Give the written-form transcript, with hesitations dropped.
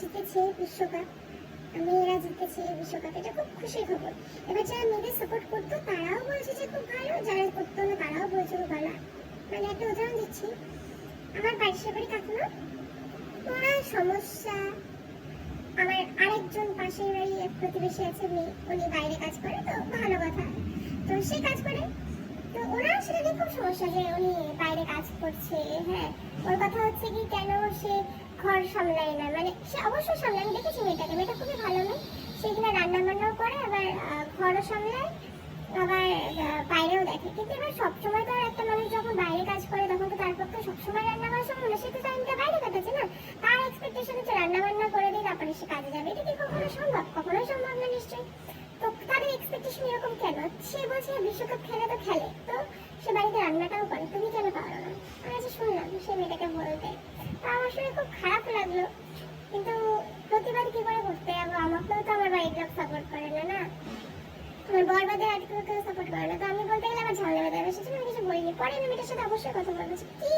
জিতেছে বিশ্বকাপ, মেয়েরা জিতেছে বিশ্বকাপ, এটা খুব খুশির খবর। এবার যারা মেয়েদের সাপোর্ট করতো তারাও বলছে যে খুব ভালো, যারা করতো না তারাও বলছে খুব ভালো। মানে একটা উদাহরণ দিচ্ছি, আমার পাশের বাড়ি কাকিমা, ওনার সমস্যা, আমার আরেকজন পাশের বাড়ি এক প্রতিবেশী আছে মেয়ে, উনি বাইরে কাজ করে, তো ভালো কথা, তো সে কাজ করে, তো ওনার সেটা নিয়ে খুব সমস্যা যে উনি বাইরে কাজ করছে। হ্যাঁ, ওর কথা হচ্ছে কি কেন সে ঘর সামলায় না, মানে সে অবশ্যই সামলায়, আমি দেখেছি মেয়েটাকে, মেয়েটা খুবই ভালো মেয়ে, সে কিনা রান্না বান্নাও করে, আবার ঘরও সামলায়, আবার বাইরেও দেখে। কিন্তু এবার সবসময় তো আর একটা মানুষ যখন বাইরে কাজ করে তখন তো তার পক্ষে সবসময় রান্না করা সম্ভব না, সে তো টাইমটা বাইরে কাটাচ্ছে না, তার এক্সপেকটেশন হচ্ছে রান্না বান্না করে দিয়ে তারপরে সে কাজে যাবে, এটা কি কখনো সম্ভব? কখনোই সম্ভব না নিশ্চয়ই। তো তাদের এক্সপেকটেশন এরকম কেন? সে বলছে বিশ্বকাপ খেলে তো খেলে, তো সে বাড়িতে রান্নাটাও করে, তুমি কেন পারো না? আমি আজ শুনলাম সে মেয়েটাকে বলতে, তা আমার শুনে খুব খারাপ লাগলো। কিন্তু প্রতিবাদ কি করে করতে যাবো? আমাকেও তো আমার বাড়ির লোক সাপোর্ট করে না, না আমার বর বাদে আর কেউ সাপোর্ট করে না, তো আমি বলতে গেলে আমার ঝামেলা বেঁধে যাবে, সেজন্য আমি কিছু বলিনি। পরে আমি মেয়েটার সাথে অবশ্যই কথা বলবো, কি